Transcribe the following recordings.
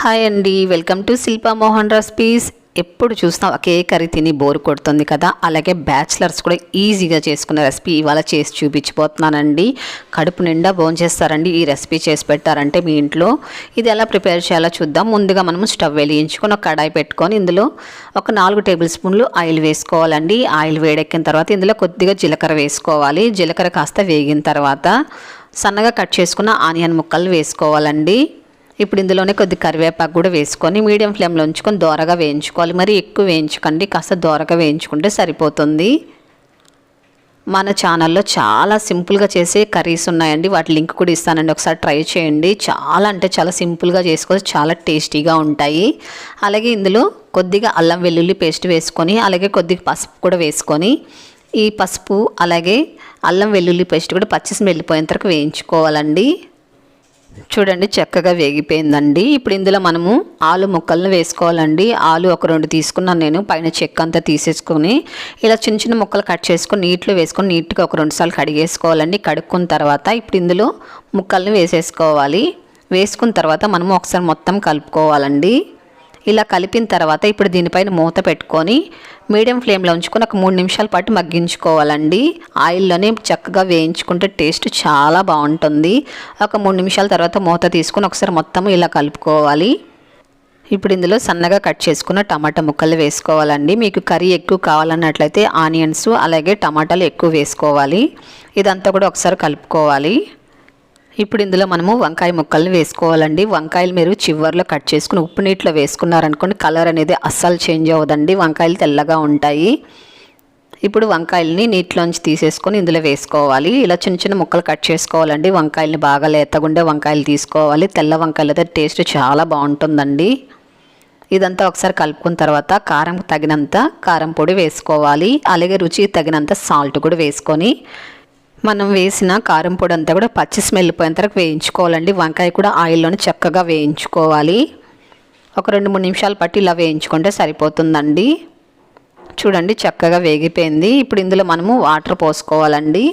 Hi అండి, welcome to Shilpa Mohan recipes. ఎప్పుడు చూసినా ఒకే కర్రీ తిని బోర్ కొడుతుంది కదా, అలాగే బ్యాచిలర్స్ కూడా ఈజీగా చేసుకునే రెసిపీ ఇవాళ చేసి చూపించిపోతున్నానండి. కడుపు నిండా భోంచేస్తారండి ఈ రెసిపీ చేసి పెట్టారంటే మీ ఇంట్లో. ఇది ఎలా ప్రిపేర్ చేయాలో చూద్దాం. ముందుగా మనము స్టవ్ వెలిగించుకొని ఒక కడాయి పెట్టుకొని ఇందులో ఒక 4 టేబుల్ స్పూన్లు ఆయిల్ వేసుకోవాలండి. ఆయిల్ వేడెక్కిన తర్వాత ఇందులో కొద్దిగా జీలకర్ర వేసుకోవాలి. జీలకర్ర కాస్త వేగిన తర్వాత సన్నగా కట్ చేసుకున్న ఆనియన్ ముక్కలు వేసుకోవాలండి. ఇప్పుడు ఇందులోనే కొద్ది కరివేపాకు కూడా వేసుకొని మీడియం ఫ్లేమ్లో ఉంచుకొని దోరగా వేయించుకోవాలి. మరి ఎక్కువ వేయించకండి, కాస్త దోరగా వేయించుకుంటే సరిపోతుంది. మన ఛానల్లో చాలా సింపుల్గా చేసే కర్రీస్ ఉన్నాయండి, వాటి లింక్ కూడా ఇస్తానండి, ఒకసారి ట్రై చేయండి. చాలా అంటే చాలా సింపుల్గా చేసుకోవచ్చు, చాలా టేస్టీగా ఉంటాయి. అలాగే ఇందులో కొద్దిగా అల్లం వెల్లుల్లి పేస్ట్ వేసుకొని అలాగే కొద్దిగా పసుపు కూడా వేసుకొని ఈ పసుపు అలాగే అల్లం వెల్లుల్లి పేస్ట్ కూడా పచ్చిసి వెళ్ళిపోయేంత వరకు వేయించుకోవాలండి. చూడండి చక్కగా వేగిపోయిందండి. ఇప్పుడు ఇందులో మనము ఆలు ముక్కలను వేసుకోవాలండి. ఆలు ఒక 2 తీసుకున్నాను నేను, పైన చెక్క అంతా తీసేసుకొని ఇలా చిన్న చిన్న ముక్కలు కట్ చేసుకొని నీటిలో వేసుకొని నీట్గా ఒక 2 సార్లు కడిగేసుకోవాలండి. కడుక్కున్న తర్వాత ఇప్పుడు ఇందులో ముక్కల్ని వేసేసుకోవాలి. వేసుకున్న తర్వాత మనము ఒకసారి మొత్తం కలుపుకోవాలండి. ఇలా కలిపిన తర్వాత ఇప్పుడు దీనిపైన మూత పెట్టుకొని మీడియం ఫ్లేమ్లో ఉంచుకొని ఒక 3 నిమిషాల పాటు మగ్గించుకోవాలండి. ఆయిల్లోనే చక్కగా వేయించుకుంటే టేస్ట్ చాలా బాగుంటుంది. ఒక 3 నిమిషాల తర్వాత మూత తీసుకొని ఒకసారి మొత్తం ఇలా కలుపుకోవాలి. ఇప్పుడు ఇందులో సన్నగా కట్ చేసుకున్న టమాటా ముక్కలు వేసుకోవాలండి. మీకు కర్రీ ఎక్కువ కావాలన్నట్లయితే ఆనియన్స్ అలాగే టమాటాలు ఎక్కువ వేసుకోవాలి. ఇదంతా కూడా ఒకసారి కలుపుకోవాలి. ఇప్పుడు ఇందులో మనము వంకాయ ముక్కల్ని వేసుకోవాలండి. వంకాయలు మీరు చివర్లో కట్ చేసుకుని ఉప్పు నీటిలో వేసుకున్నారనుకోండి, కలర్ అనేది అస్సలు చేంజ్ అవ్వదండి, వంకాయలు తెల్లగా ఉంటాయి. ఇప్పుడు వంకాయలని నీటిలోంచి తీసేసుకొని ఇందులో వేసుకోవాలి. ఇలా చిన్న చిన్న ముక్కలు కట్ చేసుకోవాలండి. వంకాయలని బాగా లేతగుండే వంకాయలు తీసుకోవాలి. తెల్ల వంకాయలు అయితే టేస్ట్ చాలా బాగుంటుందండి. ఇదంతా ఒకసారి కలుపుకున్న తర్వాత కారం తగినంత కారం పొడి వేసుకోవాలి. అలాగే రుచికి తగినంత సాల్ట్ కూడా వేసుకొని మనం వేసిన కారం పొడి అంతా కూడా పచ్చి స్మెల్ పోయేంత వరకు వేయించుకోవాలండి. వంకాయ కూడా ఆయిల్లోనే చక్కగా వేయించుకోవాలి. ఒక 2-3 నిమిషాలు పట్టి ఇలా వేయించుకుంటే సరిపోతుందండి. చూడండి చక్కగా వేగిపోయింది. ఇప్పుడు ఇందులో మనము వాటర్ పోసుకోవాలండి.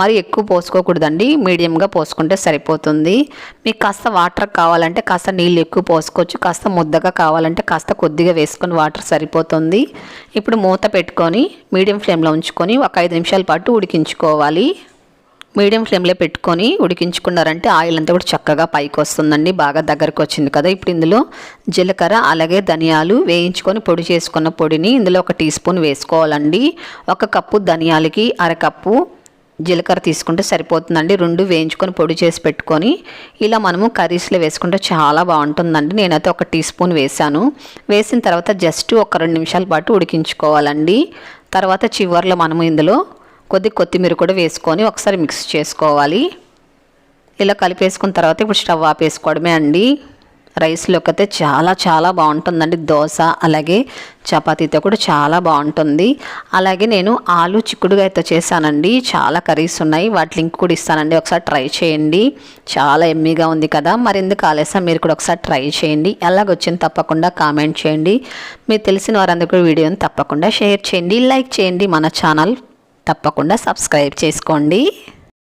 మరి ఎక్కువ పోసుకోకూడదండి, మీడియంగా పోసుకుంటే సరిపోతుంది. మీకు కాస్త వాటర్ కావాలంటే కాస్త నీళ్ళు ఎక్కువ పోసుకోవచ్చు, కాస్త ముద్దగా కావాలంటే కాస్త కొద్దిగా వేసుకొని వాటర్ సరిపోతుంది. ఇప్పుడు మూత పెట్టుకొని మీడియం ఫ్లేమ్లో ఉంచుకొని ఒక 5 నిమిషాల పాటు ఉడికించుకోవాలి. మీడియం ఫ్లేమ్లో పెట్టుకొని ఉడికించుకున్నారంటే ఆయిల్ అంతా కూడా చక్కగా పైకి వస్తుందండి. బాగా దగ్గరకు వచ్చింది కదా. ఇప్పుడు ఇందులో జీలకర్ర అలాగే ధనియాలు వేయించుకొని పొడి చేసుకున్న పొడిని ఇందులో 1 టీ స్పూన్ వేసుకోవాలండి. 1 కప్పు ధనియాలకి 1/2 కప్పు జీలకర్ర తీసుకుంటే సరిపోతుందండి. 2 వేయించుకొని పొడి చేసి పెట్టుకొని ఇలా మనము కర్రీస్లో వేసుకుంటే చాలా బాగుంటుందండి. నేనైతే 1 టీ స్పూన్ వేసాను. వేసిన తర్వాత జస్ట్ ఒక 2 నిమిషాల పాటు ఉడికించుకోవాలండి. తర్వాత చివర్లో మనము ఇందులో కొత్తిమీర కూడా వేసుకొని ఒకసారి మిక్స్ చేసుకోవాలి. ఇలా కలిపేసుకున్న తర్వాత ఇప్పుడు స్టవ్ ఆపేసుకోవడమే అండి. రైస్లోకి అయితే చాలా చాలా బాగుంటుందండి. దోశ అలాగే చపాతీతో కూడా చాలా బాగుంటుంది. అలాగే నేను ఆలు చిక్కుడుగాయతో చేశానండి. చాలా కర్రీస్ ఉన్నాయి, వాటి లింక్ కూడా ఇస్తానండి, ఒకసారి ట్రై చేయండి. చాలా ఎమ్మీగా ఉంది కదా. మరెందుకు ఆలస్యం, మీరు కూడా ఒకసారి ట్రై చేయండి. ఎలాగొచ్చింది తప్పకుండా కామెంట్ చేయండి. మీకు తెలిసిన వారందరూ వీడియోని తప్పకుండా షేర్ చేయండి, లైక్ చేయండి. మన ఛానల్ తప్పకుండా సబ్స్క్రైబ్ చేసుకోండి.